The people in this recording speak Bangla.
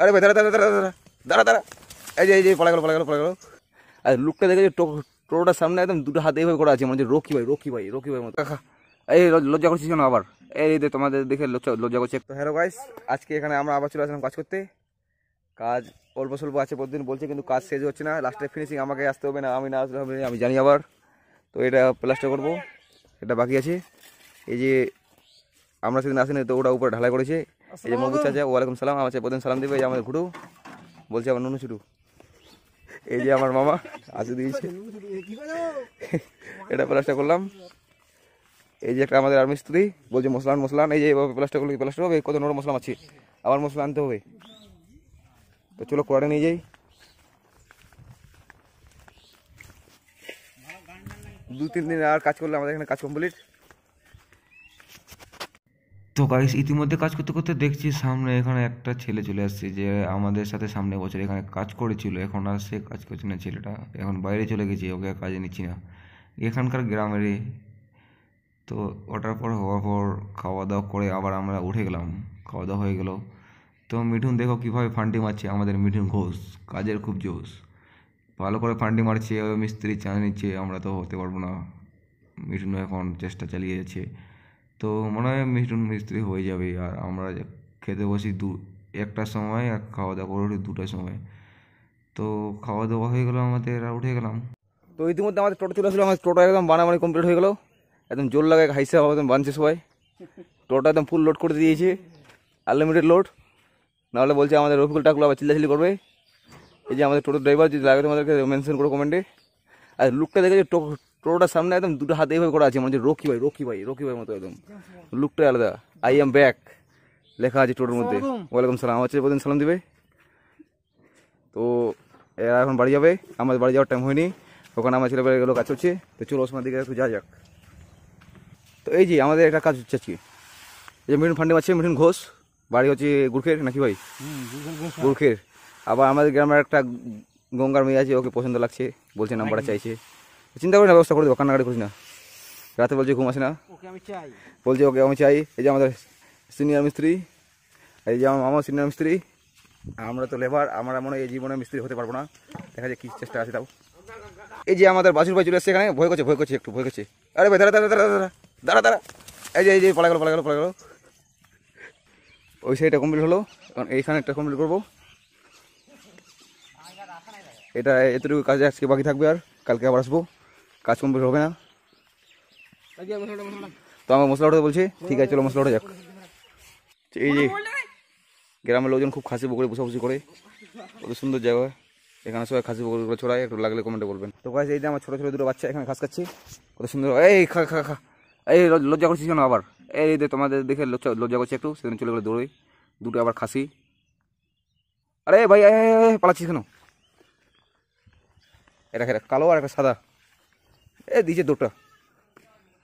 আরে ভাই দাঁড়া দাঁড়া দাঁড়া দাঁড়া দাঁড়া দাঁড়া, এই যে পড়ে গেল পড়ে গেল পড়ে গেল। আর লুকটা দেখে যে টোটোটার সামনে একদম দুটো হাতে এইভাবে করা আছে, মানে যে রকি ভাই রকি ভাই রকি ভাই মতো। এই লজ্জা করছিস না আবার? এই যে তোমাদের দেখে লজ্জা করছে। তো হ্যালো গাইস, আজকে এখানে আমরা আবার চলে আসলাম কাজ করতে। কাজ অল্প স্বল্প আছে প্রতিদিন বলছে, কিন্তু কাজ শেষ হচ্ছে না। লাস্টে ফিনিশিং আমাকে আসতে হবে, না আমি না আসতে হবে আমি জানি। আবার তো এটা প্লাস্টার করবো, এটা বাকি আছে। এই যে আমরা সেদিন আসিনি তো ওটা উপরে ঢালাই করেছে। এই যে মবুজ আছে, ওয়ালাইকুম সালাম। আমার প্রতিদিন সালাম দেবে। এই যে আমাদের ঘুরু বলছে আমার নুনু ছুটু। এই যে আমার মামা আসে দিয়েছে, এটা প্লাস্টার করলাম। এই যে একটা আমাদের আর মিস্ত্রি বলছে মশলান মশলান, এই যে এভাবে প্লাস্টার করলে প্লাস্টার হবে। কত নরম মশলা আছে, আবার মশলা আনতে হবে। তো চলো কোয়ারে নিয়ে যাই। 2-3 দিন আর কাজ করলে আমাদের এখানে কাজ কমপ্লিট। তো গাইস ইতিমধ্যে কাজ করতে করতে দেখছি সামনে এখানে একটা ছেলে চলে আসছে, যে আমাদের সাথে সামনে বছর এখানে কাজ করেছিল। এখন আর সে কাজ করছে না, ছেলেটা এখন বাইরে চলে গেছে, ওকে আর কাজে নিচ্ছি না, এখানকার গ্রামেরই। তো ওটার পর হওয়ার পর খাওয়া দাওয়া করে আবার আমরা উঠে গেলাম, খাওয়া দাওয়া হয়ে গেল। তো মিঠুন দেখো কীভাবে ফান্ডি মারছে, আমাদের মিঠুন ঘোষ কাজের খুব জোশ, ভালো করে ফান্ডি মারছে। ওই মিস্ত্রি চা নিচ্ছে, আমরা তো হতে পারবো না। মিঠুন এখন চেষ্টা চালিয়ে যাচ্ছে, তো মনে হয় মিঠুন মিস্ত্রি হয়ে যাবে। আর আমরা খেতে বসি 1টার সময়, আর খাওয়া দাওয়া করে উঠি 2টার সময়। তো খাওয়া দাওয়া হয়ে গেলো আমাদের, আর উঠে গেলাম। তো ইতিমধ্যে আমাদের টোটো চলে আসলো। আমাদের টোটো একদম বানাবানি কমপ্লিট হয়ে গেলো। একদম জোর লাগায় হাইসে একদম বানছে সবাই। টোটো একদম ফুল লোড করে দিয়েছে, আনলিমিটেড লোড। নাহলে বলছে আমাদের রফিকুল টাকুল আবার চিল্লাচিল্লি করবে। এই যে আমাদের টোটো ড্রাইভার, যদি লাগে তোমাদেরকে মেনশন করো কমেন্টে। আর লুকটা দেখে যে টোটোটার সামনে একদম দুটো হাতে এইভাবে করা আছে, মানে যে রকি ভাই রকি ভাই রকি ভাই মতো একদম। লুকটা আলাদা। আই এম ব্যাক লেখা আছে টোটোর মধ্যে। ওয়ালাইকুম সালাম। আমার প্রতিদিন সালাম দিবে। তো এরা এখন বাড়ি যাবে, আমাদের বাড়ি যাওয়ার টাইম হয়নি। ওখানে আমার ছেলেবেলা গেলো কাজ হচ্ছে। তো চলো ওসমার দিকে একটু যা যাক। তো এই যে আমাদের একটা কাজ হচ্ছে আজকে। এই যে মিঠুন ফান্ডি মারছে, মিঠুন ঘোষ, বাড়ি হচ্ছে গুরখের নাকি ভাই? গুরখের। আবার আমাদের গ্রামের একটা গঙ্গার মেয়ে আছে, ওকে পছন্দ লাগছে, বলছে নাম্বারটা চাইছে। চিন্তা করি না, ব্যবস্থা করে দেবো, কান্নাকাটি করিস না। রাতে বলছে ঘুম আসে না, বলছে ওকে আমি চাই। এই যে আমাদের সিনিয়র মিস্ত্রি, এই যে আমার সিনিয়র মিস্ত্রি। আমরা তো লেবার, আমরা মনে হয় এই জীবনে মিস্ত্রি হতে পারবো না। দেখা যায় কী চেষ্টা আছে তাও। এই যে আমাদের বাসুর ভাই চলে আসছে এখানে, ভয় করছে একটু ভয় করছে। আরে ভাই দাঁড়া দাঁড়া দাঁড়া দাঁড়া দাঁড়া দাঁড়া, এই যে পড়ে গেল পড়ে গেল পড়ে গেল। ওই সাইডটা কমপ্লিট হলো, এখন এইখানে একটা কমপ্লিট করবো। এটা এতটুকু কাজ আজকে বাকি থাকবে, আর কালকে আবার আসবো। কাজ কমপ্লিট হবে না। তো আমার মশলা ওঠাতে বলছি, ঠিক আছে চলো মশলা ওঠা যাক। এই যে গ্রামের লোকজন খুব খাসি পুকুরে বসাবসি করে, কত সুন্দর জায়গা। এখানে সবাই খাসি পুকুরগুলো ছড়ায়, একটু লাগলে কমেন্টে বলবেন। তো গাইস এই যে আমার ছোটো ছোটো দুটো বাচ্চা এখানে ঘাস খাচ্ছে, কত সুন্দর। এই খা খা খা, এই লজ্জা করছিস না আবার? এই যে তোমাদের দেখে লজ্জা করছে একটু, সেদিন চলে গেলে দৌড়ে দুটো আবার খাসি। আরে ভাই পালাচ্ছিস কেন? এটা কালো আর একটা সাদা, দিয়েছে দুটো।